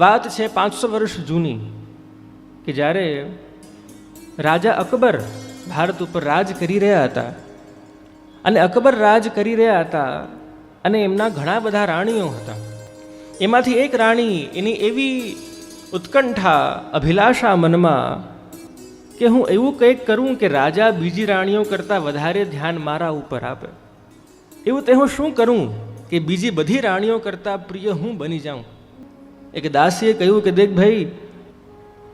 વાત છે 500 વર્ષ જૂની કે જ્યારે રાજા અકબર ભારત ઉપર રાજ કરી રહ્યા હતા અને અકબર રાજ કરી રહ્યા હતા અને એમના ઘણા બધા રાણીઓ હતા. એમાંથી એક રાણી, એની એવી ઉત્કંઠા, અભિલાષા મનમાં કે હું એવું કંઈક કરું કે રાજા બીજી રાણીઓ કરતાં વધારે ધ્યાન મારા ઉપર આપે. એવું તે હું શું કરું કે બીજી બધી રાણીઓ કરતાં પ્રિય હું બની જાઉં. एक दासी ने कहूँ कि देख भाई,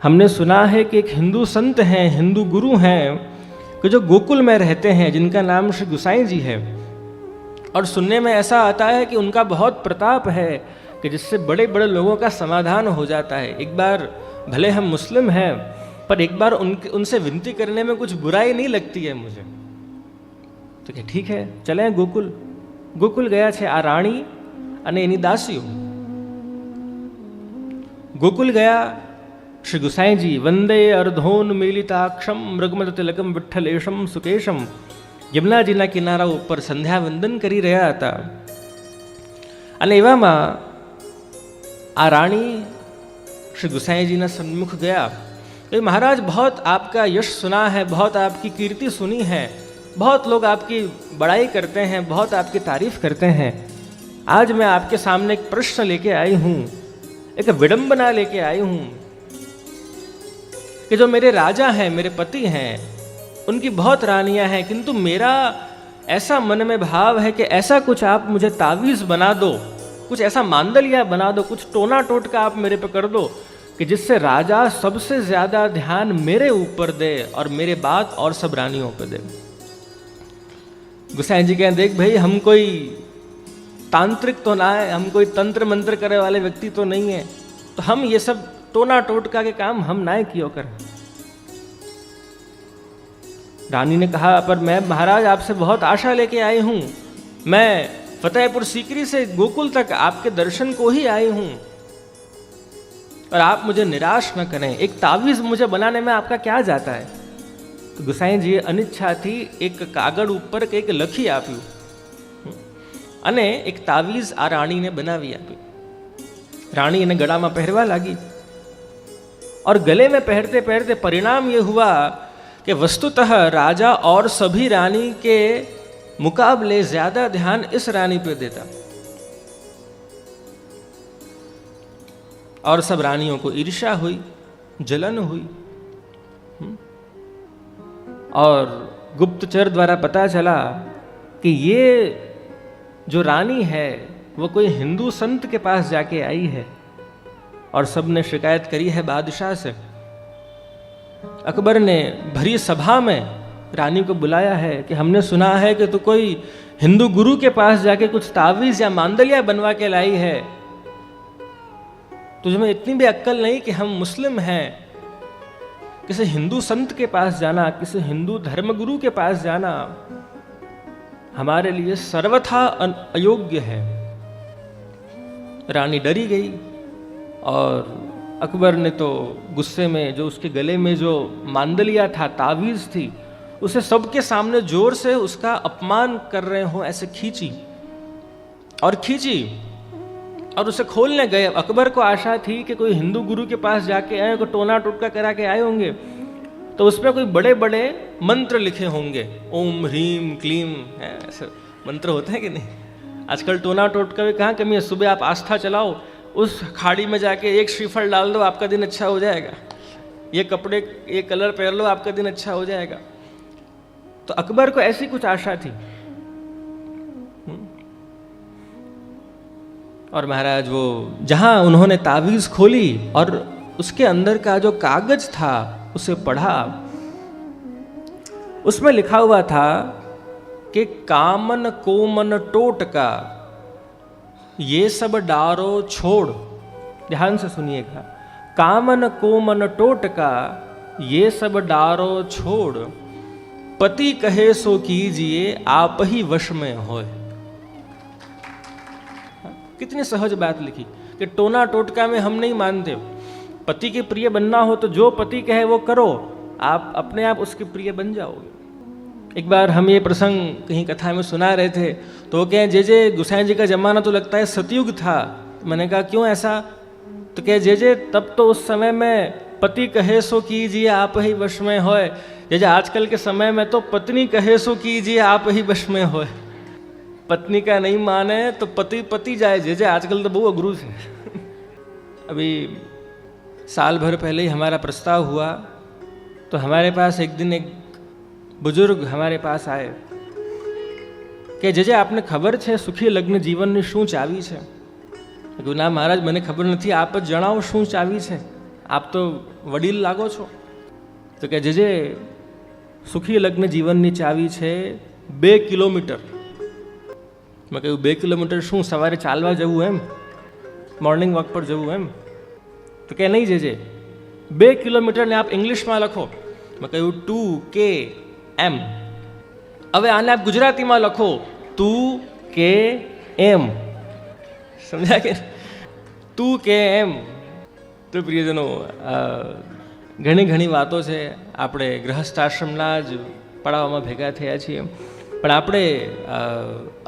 हमने सुना है कि एक हिंदू संत हैं, हिंदू गुरु हैं कि जो गोकुल में रहते हैं, जिनका नाम श्री गुसाई जी है, और सुनने में ऐसा आता है कि उनका बहुत प्रताप है कि जिससे बड़े बड़े लोगों का समाधान हो जाता है. एक बार भले हम मुस्लिम हैं, पर एक बार उनसे विनती करने में कुछ बुराई नहीं लगती है मुझे. तो क्या ठीक है, चलें गोकुल. गोकुल गया છે આ રાણી અને એની દાસીઓ. गोकुल गया. श्री गुसाई जी वंदे अर्धोन मीलिताक्षम मृगमद तिलकम विठ्ठलेशम सुकेशम यमुनाजीना કિનારા ઉપર સંધ્યા વંદન કરી રહ્યા હતા. અને એવામાં આ રાણી श्री गुसाई जी ना सन्मुख गया. तो महाराज, बहुत आपका यश सुना है, बहुत आपकी कीर्ति सुनी है, बहुत लोग आपकी बड़ाई करते हैं, बहुत आपकी तारीफ करते हैं. आज मैं आपके सामने एक प्रश्न लेके आई हूँ, एक विडंबना लेके आई हूं कि जो मेरे राजा हैं, मेरे पति हैं, उनकी बहुत रानियां हैं, किंतु मेरा ऐसा मन में भाव है कि ऐसा कुछ आप मुझे तावीज बना दो, कुछ ऐसा मांदलिया बना दो, कुछ टोना टोटका आप मेरे पे कर दो कि जिससे राजा सबसे ज्यादा ध्यान मेरे ऊपर दे और मेरे बाद और सब रानियों पे दे. गुसाई जी कहें, देख भाई, हम कोई तांत्रिक तो ना है, हम कोई तंत्र मंत्र करे वाले व्यक्ति तो नहीं है, तो हम ये सब टोना टोटका के काम हम ना क्यों करें. रानी ने कहा, पर मैं महाराज आपसे बहुत आशा लेके आई हूं, मैं फतेहपुर सीकरी से गोकुल तक आपके दर्शन को ही आई हूं, और आप मुझे निराश न करें. एक तावीज मुझे बनाने में आपका क्या जाता है. तो गुसाई जी अनिच्छा थी एक कागड़ ऊपर एक लखी आप्યું અને એક તાવીજ આ રાણીને બનાવી આપી. रानी ने गला में पहरवा लगी, और गले में पहनते पहनते परिणाम ये हुआ कि वस्तुतः राजा और सभी रानी के मुकाबले ज्यादा ध्यान इस रानी पे देता, और सब रानियों को ईर्ष्या हुई, जलन हुई. और गुप्तचर द्वारा पता चला कि ये जो रानी है वो कोई हिंदू संत के पास जाके आई है, और सबने शिकायत करी है बादशाह से. अकबर ने भरी सभा में रानी को बुलाया है कि हमने सुना है कि तू कोई हिंदू गुरु के पास जाके कुछ तावीज या मांदलिया बनवा के लाई है. तुझमें इतनी भी अक्कल नहीं कि हम मुस्लिम हैं, किसी हिंदू संत के पास जाना, किसी हिंदू धर्मगुरु के पास जाना हमारे लिए सर्वथा अयोग्य है. रानी डरी गई, और अकबर ने तो गुस्से में जो उसके गले में जो मांदलिया था, तावीज थी, उसे सबके सामने जोर से उसका अपमान कर रहे हो ऐसे खींची और उसे खोलने गए. अकबर को आशा थी कि कोई हिंदू गुरु के पास जाके आए, कोई टोना टोटका करा के आए होंगे, तो उसमें कोई बड़े बड़े मंत्र लिखे होंगे, ओम ह्रीम क्लीम, ऐसे मंत्र होते हैं कि नहीं. आजकल टोना टोटका में कहाँ कमी है. सुबह आप आस्था चलाओ, उस खाड़ी में जाके एक श्रीफल डाल दो, आपका दिन अच्छा हो जाएगा. ये कपड़े, ये कलर पहन लो, आपका दिन अच्छा हो जाएगा. तो अकबर को ऐसी कुछ आशा थी. और महाराज वो जहां उन्होंने तावीज खोली और उसके अंदर का जो कागज था उसे पढ़ा, उसमें लिखा हुआ था कि कामन कोमन टोटका ये सब डारो छोड़. ध्यान से सुनिएगा, कामन कोमन टोटका ये सब डारो छोड़, पति कहे सो कीजिए आप ही वश में होए. कितनी सहज बात लिखी कि टोना टोटका में हम नहीं मानते. पति के प्रिय बनना हो तो जो पति कहे वो करो, आप अपने आप उसके प्रिय बन जाओगे. एक बार हम ये प्रसंग कहीं कथा में सुना रहे थे, तो वो कहें जे गोसाई जी का जमाना तो लगता है सतयुग था। मैंने कहा क्यों ऐसा? तो कहे जे तब तो उस समय में पति कहे सो कीजिए आप ही वश में होए, जे आजकल के समय में तो पत्नी कहे सो कीजिए आप ही वश में होए। पत्नी का नहीं माने तो पति जाए, जे आजकल तो बहुत अगरू है। अभी साल भर पहले ही हमारा प्रस्ताव हुआ, तो हमारे पास एक दिन एक बुजुर्ग हमारे पास आए कि जे आपने खबर है सुखी लग्न जीवन शू चावी है? ना महाराज મને ખબર નથી, आप જ જણાવો શું ચાવી છે, आप तो વડીલ લાગો છો। તો કે જે સુખી લગ્ન જીવનની ચાવી છે 2 કિલોમીટર। મેં કહ્યું 2 કિલોમીટર શું સવારે ચાલવા જવું એમ, મોર્નિંગ વોક પર જવું એમ? તો કે નહીં જે 2 કિલોમીટરને આપ ઇંગ્લિશમાં લખો। મેં કહ્યું 2KM। હવે આને આપ ગુજરાતીમાં લખો 2KM। समझा के 2KM। तो प्रियजनों, घणी घणी वातो छे આપણે ગૃહસ્થાશ્રમના જ પડાવમાં ભેગા થયા છીએ, પણ આપણે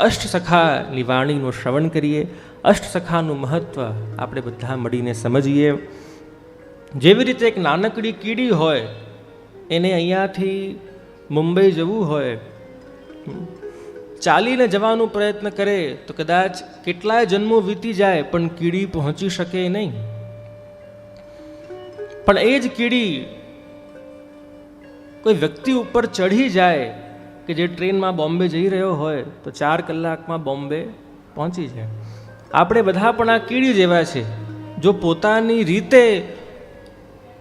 અષ્ટસખાની વાણીનું શ્રવણ કરીએ, અષ્ટસખાનું મહત્વ આપણે બધા મળીને સમજીએ। જેવી રીતે એક નાનકડી કીડી હોય, એને અહીંયાથી મુંબઈ જવું હોય, ચાલીને જવાનો પ્રયત્ન કરે તો કદાચ કેટલાય જન્મો વીતી જાય પણ કીડી પહોંચી શકે નહીં। પણ એ જ કીડી કોઈ વ્યક્તિ ઉપર ચઢી જાય કે જે ટ્રેનમાં બોમ્બે જઈ રહ્યો હોય તો 4 કલાકમાં બોમ્બે પહોંચી જાય। આપણે બધા પણ આ કીડી જેવા છે। જો પોતાની રીતે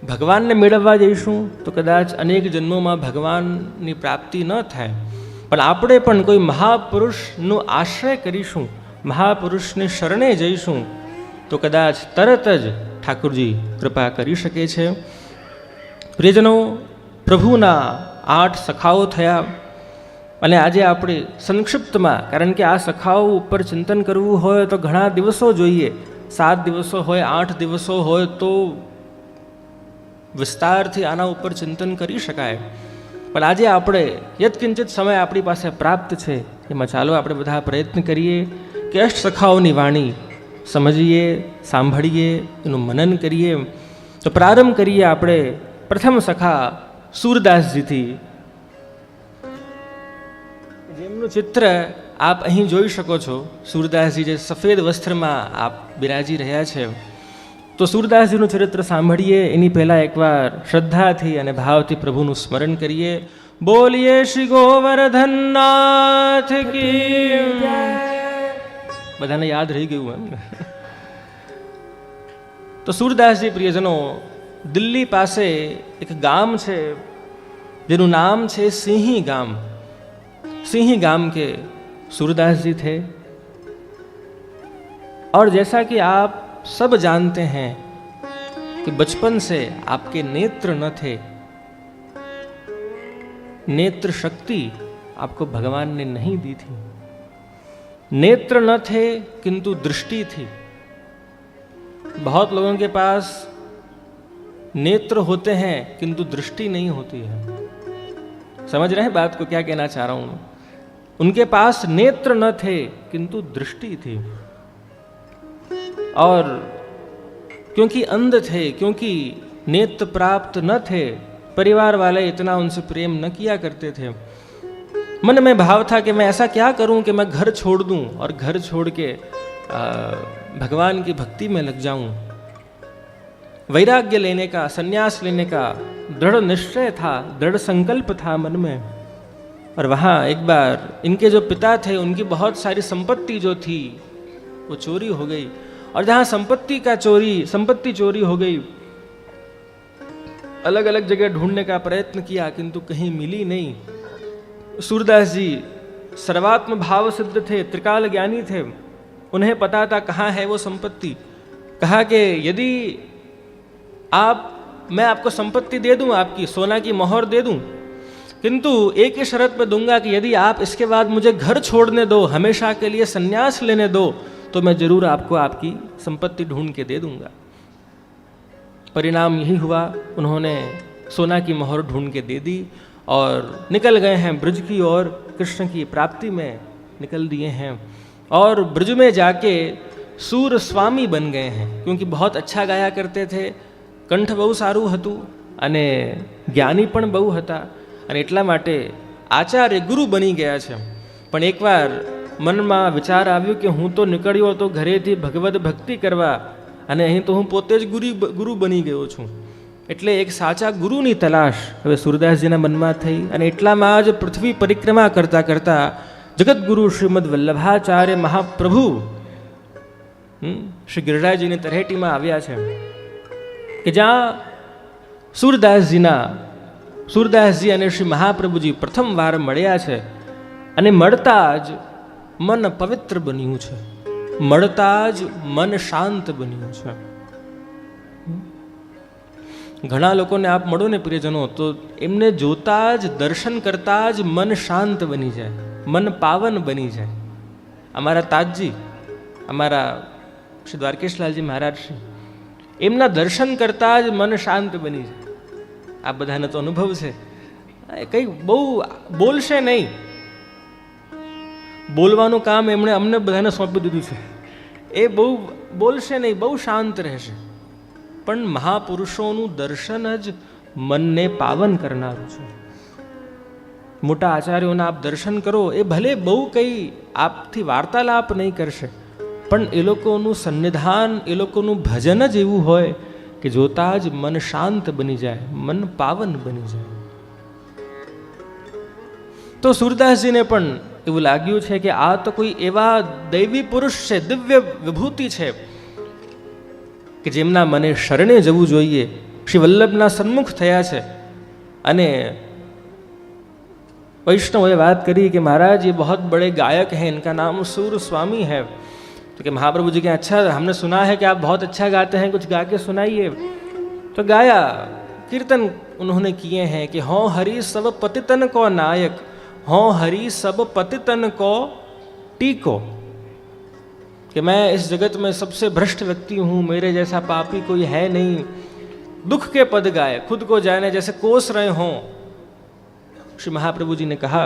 ભગવાનને મેળવવા જઈશું તો કદાચ અનેક જન્મોમાં ભગવાનની પ્રાપ્તિ ન થાય, પણ આપણે પણ કોઈ મહાપુરુષનો આશ્રય કરીશું, મહાપુરુષને શરણે જઈશું તો કદાચ તરત જ ઠાકુરજી કૃપા કરી શકે છે। પ્રિયજનો, પ્રભુના 8 સખાઓ થયા અને આજે આપણે સંક્ષિપ્તમાં, કારણ કે આ સખાઓ ઉપર ચિંતન કરવું હોય તો ઘણા દિવસો જોઈએ, 7 દિવસો હોય, 8 દિવસો હોય તો વિસ્તારથી આના ઉપર ચિંતન કરી શકાય। પણ આજે આપણે યત્કિંચિત સમય આપણી પાસે પ્રાપ્ત છે, એમાં ચાલો આપણે બધા પ્રયત્ન કરીએ કે અષ્ટસખાઓની વાણી સમજીએ, સાંભળીએ, એનું મનન કરીએ। તો પ્રારંભ કરીએ આપણે પ્રથમ સખા સૂરદાસજીથી, જેમનું ચિત્ર આપ અહીં જોઈ શકો છો। સૂરદાસજી જે સફેદ વસ્ત્રમાં આપ બિરાજી રહ્યા છે, તો સૂરદાસજીનું ચરિત્ર સાંભળીએ એની પહેલાં એકવાર શ્રદ્ધાથી અને ભાવથી પ્રભુનું સ્મરણ કરીએ। બોલીએ શ્રી ગોવર્ધનનાથ કી જય। બધાને યાદ રહી ગયું એમ? તો સૂરદાસજી પ્રિયજનો, દિલ્હી પાસે એક ગામ છે જેનું નામ છે સિંહી ગામ। सिंही गाम के सूरदास जी थे, और जैसा कि आप सब जानते हैं कि बचपन से आपके नेत्र न थे, नेत्र शक्ति आपको भगवान ने नहीं दी थी। नेत्र न थे किंतु दृष्टि थी। बहुत लोगों के पास नेत्र होते हैं किंतु दृष्टि नहीं होती है। समझ रहे हैं बात को, क्या कहना चाह रहा हूं? उनके पास नेत्र न थे किंतु दृष्टि थी, और क्योंकि अंध थे, क्योंकि नेत्र प्राप्त न थे, परिवार वाले इतना उनसे प्रेम न किया करते थे। मन में भाव था कि मैं ऐसा क्या करूं कि मैं घर छोड़ दूं और घर छोड़ के भगवान की भक्ति में लग जाऊं। वैराग्य लेने का, संन्यास लेने का दृढ़ निश्चय था, दृढ़ संकल्प था मन में। और वहाँ एक बार इनके जो पिता थे उनकी बहुत सारी संपत्ति जो थी वो चोरी हो गई, और जहाँ संपत्ति चोरी हो गई, अलग अलग जगह ढूंढने का प्रयत्न किया किंतु कहीं मिली नहीं। सूरदास जी सर्वात्म भाव सिद्ध थे, त्रिकाल ज्ञानी थे, उन्हें पता था कहाँ है वो संपत्ति। कहा कि यदि मैं आपको संपत्ति दे दूं, आपकी सोना की मोहर दे दूं, किंतु एक ही शर्त पे दूंगा कि यदि आप इसके बाद मुझे घर छोड़ने दो, हमेशा के लिए संन्यास लेने दो, तो मैं जरूर आपको आपकी संपत्ति ढूंढ के दे दूंगा। परिणाम यही हुआ, उन्होंने सोना की मोहर ढूंढ के दे दी, और निकल गए हैं ब्रज की ओर, कृष्ण की प्राप्ति में निकल दिए हैं और ब्रज में जाके सूर स्वामी बन गए हैं, क्योंकि बहुत अच्छा गाया करते थे, કંઠ બહુ સારું હતું અને જ્ઞાની પણ બહુ હતા અને એટલા માટે આચાર્ય ગુરુ બની ગયા છે. પણ એકવાર મનમાં વિચાર આવ્યો કે હું તો નીકળ્યો હતો ઘરેથી ભગવદ ભક્તિ કરવા અને અહીં તો હું પોતે જ ગુરુ બની ગયો છું. એટલે એક સાચા ગુરુની તલાશ હવે સૂરદાસજીના મનમાં થઈ અને એટલામાં જ પૃથ્વી પરિક્રમા કરતા કરતા જગતગુરુ શ્રીમદ વલ્લભાચાર્ય મહાપ્રભુ શ્રી ગિરિરાજજીની તળેટીમાં આવ્યા છે કે જ્યાં સૂરદાસજી અને શ્રી મહાપ્રભુજી પ્રથમ વાર મળ્યા છે અને મળતા જ મન પવિત્ર બન્યું છે, મળતા જ મન શાંત બન્યું છે. ઘણા લોકોને આપ મળો ને પ્રિયજનો, તો એમને જોતા જ દર્શન કરતા જ મન શાંત બની જાય, મન પાવન બની જાય. અમારા તાજજી, અમારા શ્રી દ્વારકેશલાલજી મહારાજ શ્રી, એમના દર્શન કરતા જ મન શાંત બની જાય. આ બધાને તો અનુભવ છે. કંઈ બહુ બોલશે નહીં, બોલવાનું કામ એમણે અમને બધાને સોંપી દીધું છે. એ બહુ બોલશે નહીં, બહુ શાંત રહેશે, પણ મહાપુરુષોનું દર્શન જ મનને પાવન કરનારું છે. મોટા આચાર્યોના આપ દર્શન કરો, એ ભલે બહુ કંઈ આપથી વાર્તાલાપ નહીં કરશે, પણ એ લોકોનું સન્નિધાન, એ લોકોનું ભજન જ એવું હોય કે જોતા જ મન શાંત બની જાય, મન પાવન બની જાય. તો સૂરદાસજીને પણ એવું લાગ્યું છે કે આ તો કોઈ એવા દૈવી પુરુષ છે, દિવ્ય વિભૂતિ છે કે જેમના મને શરણે જવું જોઈએ. શ્રી વલ્લભના સન્મુખ થયા છે અને वैष्णव बात करी कि महाराज ये बहुत बड़े गायक हैं, इनका नाम सूर स्वामी है. तो कि महाप्रभु जी के अच्छा, हमने सुना है कि आप बहुत अच्छा गाते हैं, कुछ गा के सुनाइए. तो गाया, कीर्तन उन्होंने किए हैं कि हों हरि सब पतितन को नायक, हों हरि सब पतितन को टीको, कि मैं इस जगत में सबसे भ्रष्ट व्यक्ति हूँ, मेरे जैसा पापी कोई है नहीं. दुख के पद गाए, खुद को जाने जैसे कोस रहे हों. श्री महाप्रभु जी ने कहा,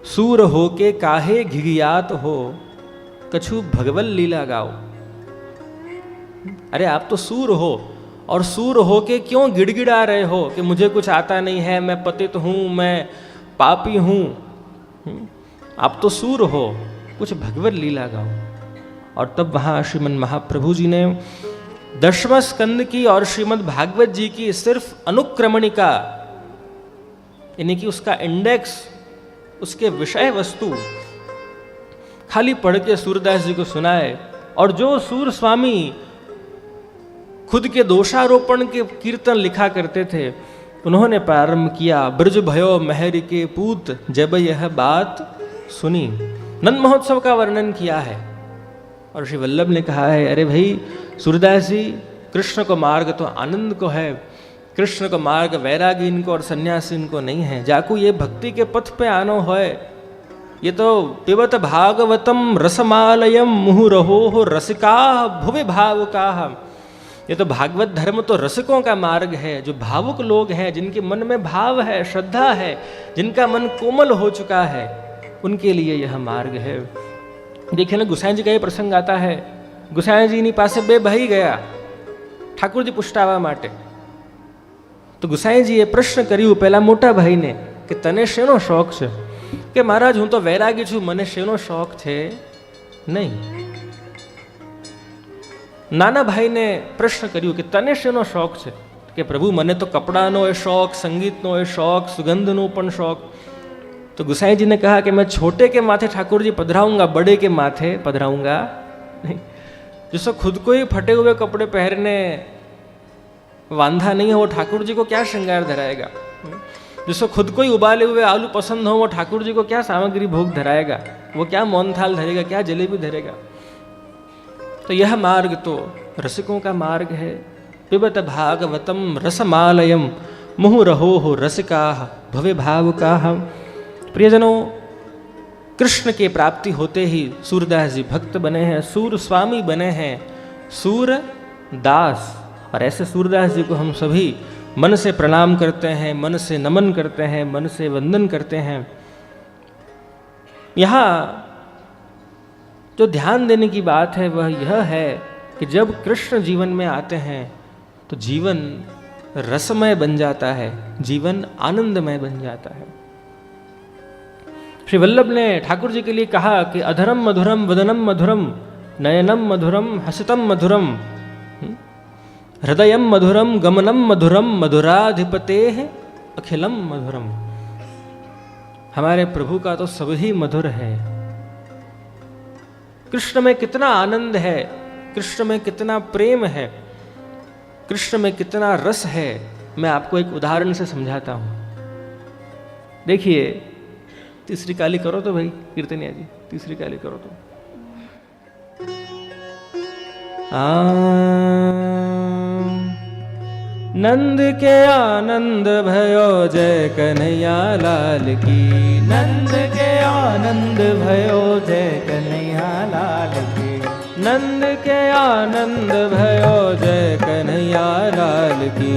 सूर हो के काहे घिघियात हो, कछु भगवल लीला गाओ. अरे आप तो सूर हो, और सूर हो के क्यों गिड़गिड़ा रहे हो कि मुझे कुछ आता नहीं है, मैं पतित हूं, मैं पापी हूं. आप तो सूर हो, कुछ भगवत लीला गाओ. और तब वहां श्रीमद महाप्रभु जी ने 10वें स्कंद की और श्रीमद भागवत जी की सिर्फ अनुक्रमणिका, यानी कि उसका इंडेक्स, उसके विषय वस्तु खाली पढ़ के सूरदास जी को सुनाए. और जो सूर स्वामी खुद के दोषारोपण के कीर्तन लिखा करते थे, उन्होंने प्रारंभ किया, ब्रज भयो महर के पूत जब यह बात सुनी. नंद महोत्सव का वर्णन किया है और श्री वल्लभ ने कहा है, अरे भाई सूरदास जी, कृष्ण को मार्ग तो आनंद को है, कृष्ण को मार्ग वैरागी इनको और सन्यासी इनको नहीं है. जाकू ये भक्ति के पथ पे आनो है, ये तो पिबत भागवतम रसमालयम मुहुरहो हो रसिका भुवि भावुका. ये तो भागवत धर्म तो रसिकों का मार्ग है, जो भावुक लोग हैं, जिनके मन में भाव है, श्रद्धा है, जिनका मन कोमल हो चुका है, उनके लिए यह मार्ग है. देखिए ना, गुसाई जी का ये प्रसंग आता है. गुसाई जी ની પાસે બે ભાઈ ગયા ઠાકોરજી પુષ્ટાવા માટે. તો ગુસાઈજીએ પ્રશ્ન કર્યું પહેલા મોટા ભાઈને કે તને શેનો શોખ છે? કે મહારાજ હું તો વૈરાગી છું, મને શેનો શોખ છે નહીં. નાના ભાઈને પ્રશ્ન કર્યું કે તને શેનો શોખ છે? કે પ્રભુ મને તો કપડાનો એ શોખ, સંગીતનો એ શોખ, સુગંધનો પણ શોખ. तो गुसाई जी ने कहा कि मैं छोटे के माथे ठाकुर जी पधराऊंगा, बड़े के माथे पधराऊंगा नहीं. जिसको खुद को ही फटे हुए कपड़े पहनने वांधा नहीं हो, वो ठाकुर जी को क्या श्रृंगार धराएगा? जिसको खुद को ही उबाले हुए आलू पसंद हो, वो ठाकुर जी को क्या सामग्री भोग धराएगा? वो क्या मोहनथाल धरेगा, क्या जलेबी धरेगा? तो यह मार्ग तो रसिकों का मार्ग है. पिबत भागवतम रसमालयम मुहुरहो हो रसिका भवे भावुका. प्रियजनों, कृष्ण की प्राप्ति होते ही सूरदास जी भक्त बने हैं, सूर स्वामी बने हैं, सूर दास. और ऐसे सूरदास जी को हम सभी मन से प्रणाम करते हैं, मन से नमन करते हैं, मन से वंदन करते हैं। यहाँ जो ध्यान देने की बात है वह यह है कि जब कृष्ण जीवन में आते हैं तो जीवन रसमय बन जाता है, जीवन आनंदमय बन जाता है। श्री वल्लभ ने ठाकुर जी के लिए कहा कि अधरम मधुरम वदनम मधुरम नयनम मधुरम हसितम मधुरम हृदयम मधुरम गमनम मधुरम मधुराधिपते अखिलम मधुरम। हमारे प्रभु का तो सब ही मधुर है। कृष्ण में कितना आनंद है, कृष्ण में कितना प्रेम है, कृष्ण में कितना रस है, मैं आपको एक उदाहरण से समझाता हूं। देखिए, तीसरी काली करो तो भाई कीर्तनिया जी, तीसरी काली करो तो। नंद के आनंद भयो जय कन्हैया लाल की, नंद के आनंद भयो जय कन्हैया लाल की, नंद के आनंद भयो जय कन्हैया लाल की,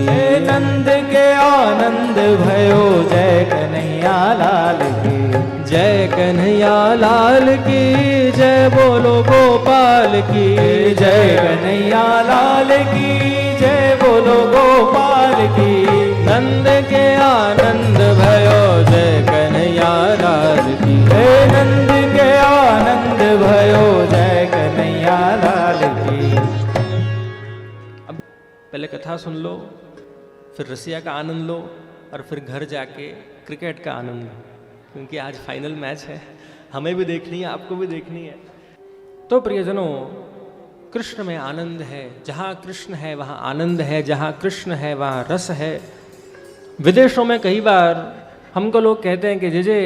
नंद के आनंद भयो जय कन्हैया लाल की, जय कन्हैया लाल की, जय बोलो गोपाल की, जय कन्हैया लाल की, जय बोलो गोपाल की, नंद के आनंद भयो जय कन्हैया लाल की, नंद के आनंद भयो जय कन्हैया लाल की। अब पहले कथा सुन लो, फिर रसिया का आनंद लो और फिर घर जाके क्रिकेट का आनंद लो, क्योंकि आज फाइनल मैच है, हमें भी देखनी है, आपको भी देखनी है। तो प्रियजनों, कृष्ण में आनंद है, जहाँ कृष्ण है वहाँ आनंद है, जहाँ कृष्ण है वहाँ रस है। विदेशों में कई बार हमको लोग कहते हैं कि जे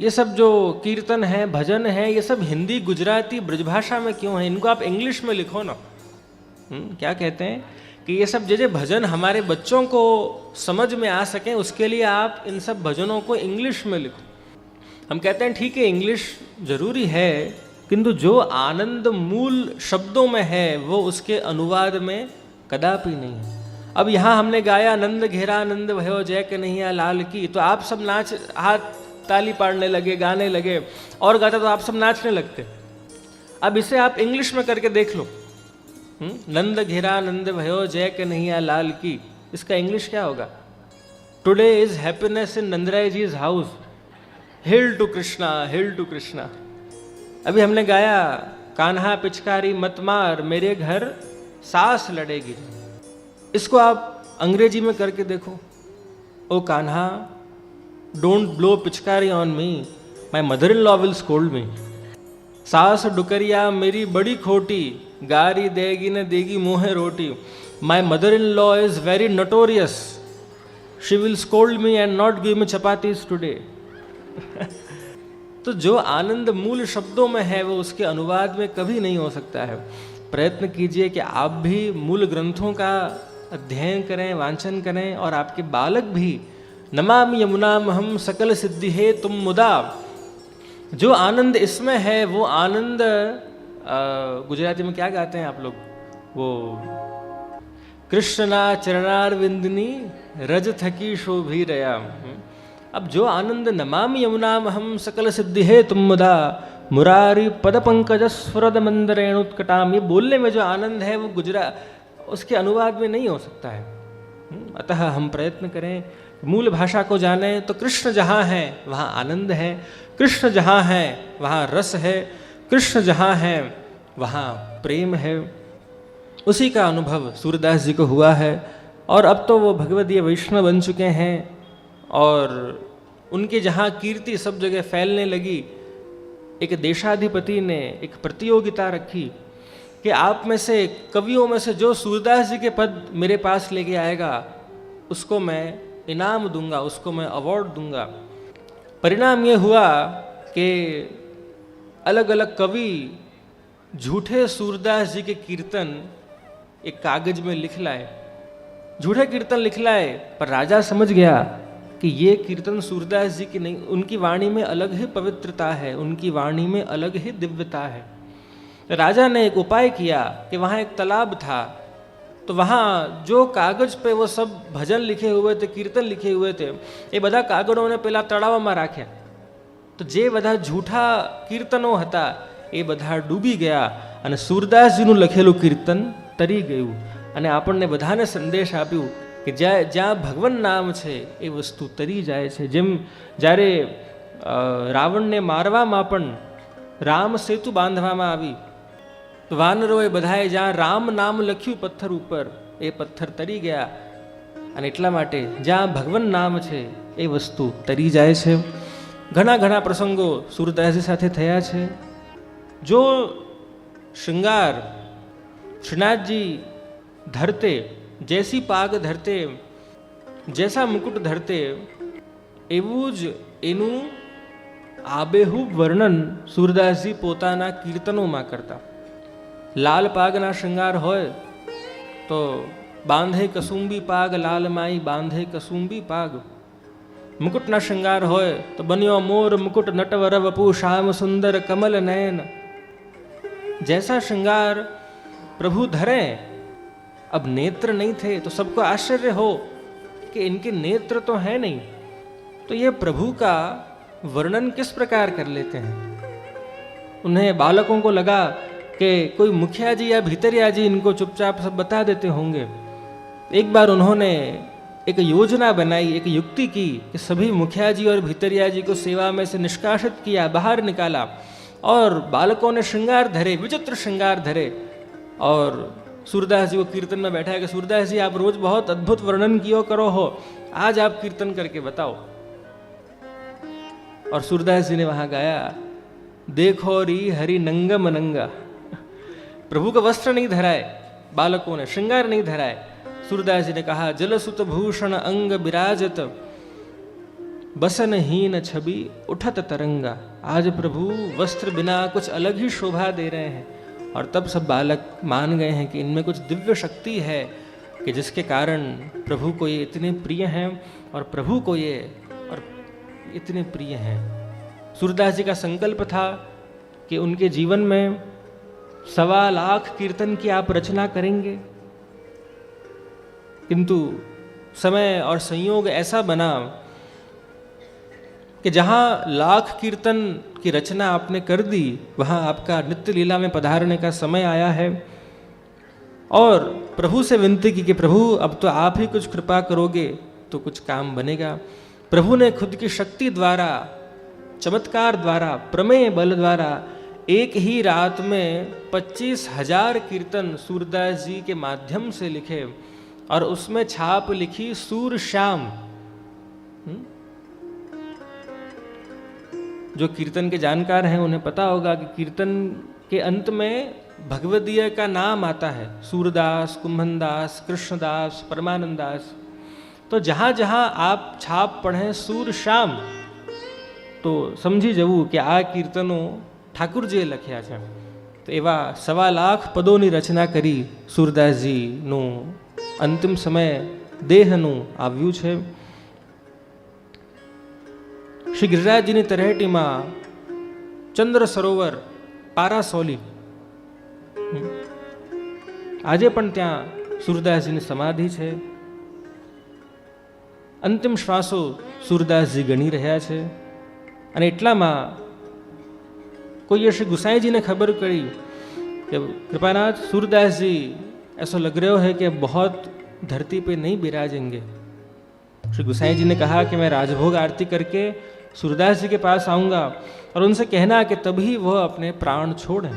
ये सब जो कीर्तन है, भजन है, ये सब हिंदी, गुजराती, ब्रजभाषा में क्यों है, इनको आप इंग्लिश में लिखो ना। क्या कहते हैं कि ये सब जे भजन हमारे बच्चों को समझ में आ सके, उसके लिए आप इन सब भजनों को इंग्लिश में लिखो। हम कहते हैं ठीक है, इंग्लिश जरूरी है, किंतु जो आनंद मूल शब्दों में है वो उसके अनुवाद में कदापि नहीं है। अब यहाँ हमने गाया नंद घेरा आनंद भयो जय कन्हैया लाल की, तो आप सब नाच, हाथ ताली पाड़ने लगे, गाने लगे, और गाता तो आप सब नाचने लगते। अब इसे आप इंग्लिश में करके देख लो, नंद घेरा आनंद भयो जय कन्हैया लाल की, इसका इंग्लिश क्या होगा? Today is happiness in Nandrai ji's house, hail to Krishna, hail to Krishna. अभी हमने गाया कान्हा पिचकारी मत मार, मेरे घर सास लड़ेगी, इसको आप अंग्रेजी में करके देखो, ओ कान्हा डोंट ब्लो पिचकारी on me, my mother in law will scold मी, सास डुकरिया मेरी बड़ी खोटी, गारी देगी न देगी मुँहे रोटी, my mother in law is very notorious, she will scold me and not give me chapatis today. तो जो आनंद मूल शब्दों में है वो उसके अनुवाद में कभी नहीं हो सकता है। प्रयत्न कीजिए कि आप भी मूल ग्रंथों का अध्ययन करें, वांचन करें, और आपके बालक भी। नमामि यमुनामहं सकल सिद्धि है तुम मुदा, जो आनंद इसमें है वो आनंद गुजराती में क्या गाते हैं आप लोग, वो कृष्णना चरणारविंदनी रज थकी शोभी रया। अब जो आनंद नमामि यमुनामहं सकल सिद्धि है तुम मुदा, मुरारी पद पंकज स्फुरद मंदरेणुत्कटाम, ये बोलने में जो आनंद है वो उसके अनुवाद में नहीं हो सकता है। अतः हम प्रयत्न करें, मूल भाषा को जानें, तो कृष्ण जहाँ है वहाँ आनंद है, कृष्ण जहाँ है वहाँ रस है, कृष्ण जहाँ है वहाँ प्रेम है। उसी का अनुभव सूरदास जी को हुआ है, और अब तो वो भगवदीय वैष्णव बन चुके हैं, और उनके जहाँ कीर्ति सब जगह फैलने लगी, एक देशाधिपति ने एक प्रतियोगिता रखी कि आप में से, कवियों में से जो सूरदास जी के पद मेरे पास लेके आएगा उसको मैं इनाम दूंगा, उसको मैं अवार्ड दूंगा। परिणाम ये हुआ कि अलग अलग कवि झूठे सूरदास जी के कीर्तन एक कागज में लिख लाए, झूठे कीर्तन लिख लाए, पर राजा समझ गया कि ये कीर्तन सूरदास जी की नहीं, उनकी वाणी में अलग ही पवित्रता है, उनकी वाणी में अलग ही दिव्यता है। राजा ने एक उपाय किया कि वहाँ एक तालाब था, तो वहाँ जो कागज पे वो सब भजन लिखे हुए थे, कीर्तन लिखे हुए थे, એ બધા કાગળોને પેલા તળાવમાં રાખ્યા. તો જે બધા જૂઠા કીર્તનો હતા એ બધા ડૂબી ગયા અને સુરદાસજીનું લખેલું કીર્તન તરી ગયું. અને આપણને બધાને સંદેશ આપ્યું કે જ્યાં ભગવાન નામ છે એ વસ્તુ તરી જાય છે. જેમ જ્યારે રાવણને મારવામાં પણ રામ સેતુ બાંધવામાં આવી, તો વાનરોએ બધાએ જ્યાં રામ નામ લખ્યું પથ્થર ઉપર એ પથ્થર તરી ગયા. અને એટલા માટે જ્યાં ભગવાન નામ છે એ વસ્તુ તરી જાય છે. ઘણા ઘણા પ્રસંગો સુરદાસજી સાથે થયા છે. જો શ્રૃંગાર શ્રીનાથજી ધરતે, જૈસી પાગ ધરતે, જૈસા મુકુટ ધરતે, એવું જ એનું આબેહૂબ વર્ણન સુરદાસજી પોતાના કીર્તનોમાં કરતા. લાલ પાગના શ્રૃંગાર હોય તો બાંધે કસુંબી પાગ લાલ માઈ બાંધે કસુંબી પાગ. મુકુટના શ્રૃંગાર હોય તો બન્યો મોર મુકુટ નટવર વપુ શ્યામ સુંદર कमल नयन. जैसा श्रृंगार प्रभु धरे, अब नेत्र नहीं थे तो सबको आश्चर्य हो कि इनके नेत्र तो है नहीं, तो ये प्रभु का वर्णन किस प्रकार कर लेते हैं. उन्हें बालकों को लगा कि कोई मुखिया जी या भितरिया जी इनको चुपचाप सब बता देते होंगे. एक बार उन्होंने एक योजना बनाई, एक युक्ति की कि सभी मुखिया जी और भितरिया जी को सेवा में से निष्कासित किया, बाहर निकाला और बालकों ने श्रृंगार धरे, विचित्र श्रृंगार धरे. और सूरदास जी को कीर्तन में बैठा है कि सूरदास जी आप रोज बहुत अद्भुत वर्णन किया करो हो, आज आप कीर्तन करके बताओ. और सूरदास जी ने वहां गाया, देखो री हरि नंगम नंगा. प्रभु का वस्त्र नहीं धराए, बालकों ने श्रृंगार नहीं धराए. सूरदास जी ने कहा, जलसुत भूषण अंग विराजत, बसन हीन छवि उठत तरंगा. आज प्रभु वस्त्र बिना कुछ अलग ही शोभा दे रहे हैं. और तब सब बालक मान गए हैं कि इनमें कुछ दिव्य शक्ति है कि जिसके कारण प्रभु को ये इतने प्रिय हैं और प्रभु को ये और इतने प्रिय हैं. सूरदास जी का संकल्प था कि उनके जीवन में 1.25 लाख कीर्तन की आप रचना करेंगे, किंतु समय और संयोग ऐसा बना कि जहाँ 1 लाख कीर्तन की रचना आपने कर दी, वहाँ आपका नित्य लीला में पधारने का समय आया है. और प्रभु से विनती की कि प्रभु अब तो आप ही कुछ कृपा करोगे तो कुछ काम बनेगा. प्रभु ने खुद की शक्ति द्वारा, चमत्कार द्वारा, प्रमेय बल द्वारा एक ही रात में 25,000 कीर्तन सूरदास जी के माध्यम से लिखे और उसमें छाप लिखी सूर श्याम. जो कीर्तन के जानकार हैं उन्हें पता होगा कि कीर्तन के अंत में भगवदीय का नाम आता है, सूरदास, कुंभनदास, कृष्णदास, परमानंदास. तो जहाँ जहाँ आप छाप पढ़ें सूर श्याम तो समझी जવું કે આ કીર્તનો ઠાકુરજીએ લખ્યા છે. તો એવા 1.25 લાખ પદોની રચના કરી સુરદાસજીનું અંતિમ સમય દેહનું આવ્યું છે. શ્રી गिरिराजજીની તરેટીમાં ચંદ્ર સરોવર પારાસોલી, આજે પણ ત્યાં સુરદાસજીની સમાધિ છે. અંતિમ શ્વાસો સુરદાસજી ગણી રહ્યા છે. અને એટલામાં કોઈએ શ્રી गुसाईजीने खबर करी कि कृपानाथ सूरदास जी ऐसा लग रहा है कि बहुत धरती पे नहीं विराजेंगे. श्री गुसाई जी ने कहा कि मैं राजभोग आरती करके सूरदास जी के पास आऊंगा और उनसे कहना कि तभी वह अपने प्राण छोड़ें.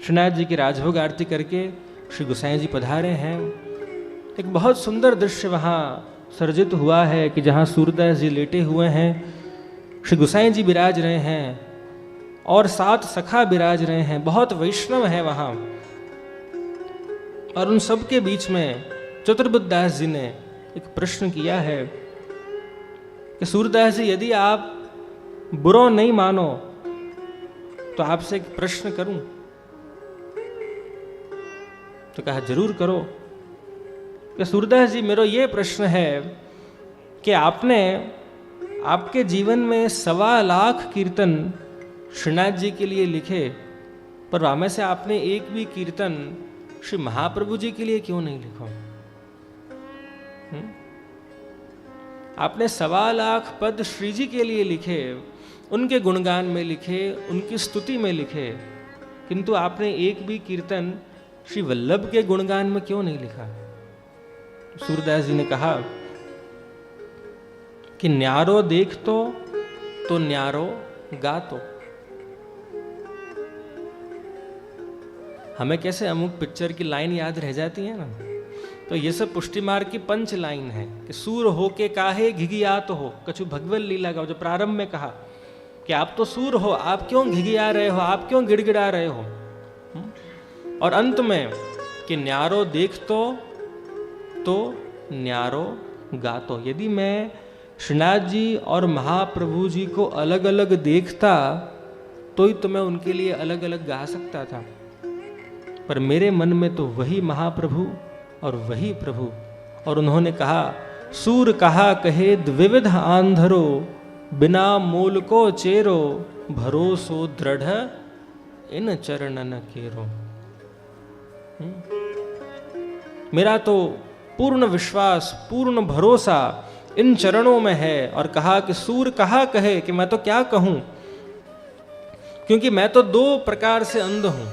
श्रीनाथ जी की राजभोग आरती करके श्री गुसाई जी पधारे हैं. एक बहुत सुंदर दृश्य वहाँ सर्जित हुआ है कि जहाँ सूरदास जी लेटे हुए हैं, श्री गुसाई जी विराज रहे हैं और 7 सखा विराज रहे हैं. बहुत वैष्णव है वहाँ. और उन सब के बीच में चतुर्बुद्धदास जी ने एक प्रश्न किया है कि सूरदास जी यदि आप बुरो नहीं मानो तो आपसे एक प्रश्न करूं. तो कहा जरूर करो. कि सूरदास जी मेरा ये प्रश्न है कि आपने आपके जीवन में 1.25 लाख कीर्तन श्रीनाथ जी के लिए लिखे, पर वहाँ से आपने एक भी कीर्तन श्री महाप्रभु जी के लिए क्यों नहीं लिखो? आपने 1.25 लाख पद श्री जी के लिए लिखे, उनके गुणगान में लिखे, उनकी स्तुति में लिखे, किंतु आपने एक भी कीर्तन श्री वल्लभ के गुणगान में क्यों नहीं लिखा? सूरदास जी ने कहा कि न्यारो देख तो न्यारो गा तो। हमें कैसे अमुक पिक्चर की लाइन याद रह जाती है ना, तो ये सब पुष्टि मार्ग की पंच लाइन है कि सूर हो के काहे घिघियात हो, कछु भगवत लीला का जो प्रारंभ में कहा कि आप तो सूर हो, आप क्यों घिघिया रहे हो, आप क्यों गिड़गिड़ा रहे हो, और अंत में कि न्यारो देख तो न्यारो गातो। यदि मैं श्रीनाथ जी और महाप्रभु जी को अलग अलग देखता तो मैं उनके लिए अलग अलग गा सकता था, पर मेरे मन में तो वही महाप्रभु और वही प्रभु। और उन्होंने कहा सूर कहा कहे द्विविध आंधरो, बिना मूल को चेरो, भरोसो दृढ़ इन चरणन केरो। मेरा तो पूर्ण विश्वास, पूर्ण भरोसा इन चरणों में है। और कहा कि सूर कहा कहे कि मैं तो क्या कहूं, क्योंकि मैं तो 2 प्रकार से अंध हूं,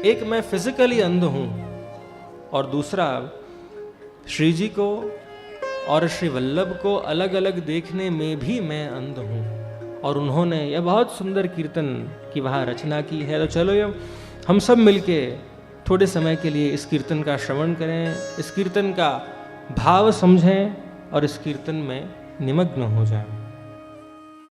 एक मैं फिजिकली अंध हूं और दूसरा श्री जी को और श्री वल्लभ को अलग अलग देखने में भी मैं अंध हूं। और उन्होंने यह बहुत सुंदर कीर्तन की वहां रचना की है। तो चलो ये हम सब मिलके थोड़े समय के लिए इस कीर्तन का श्रवण करें, इस कीर्तन का भाव समझें और इस कीर्तन में निमग्न हो जाएं।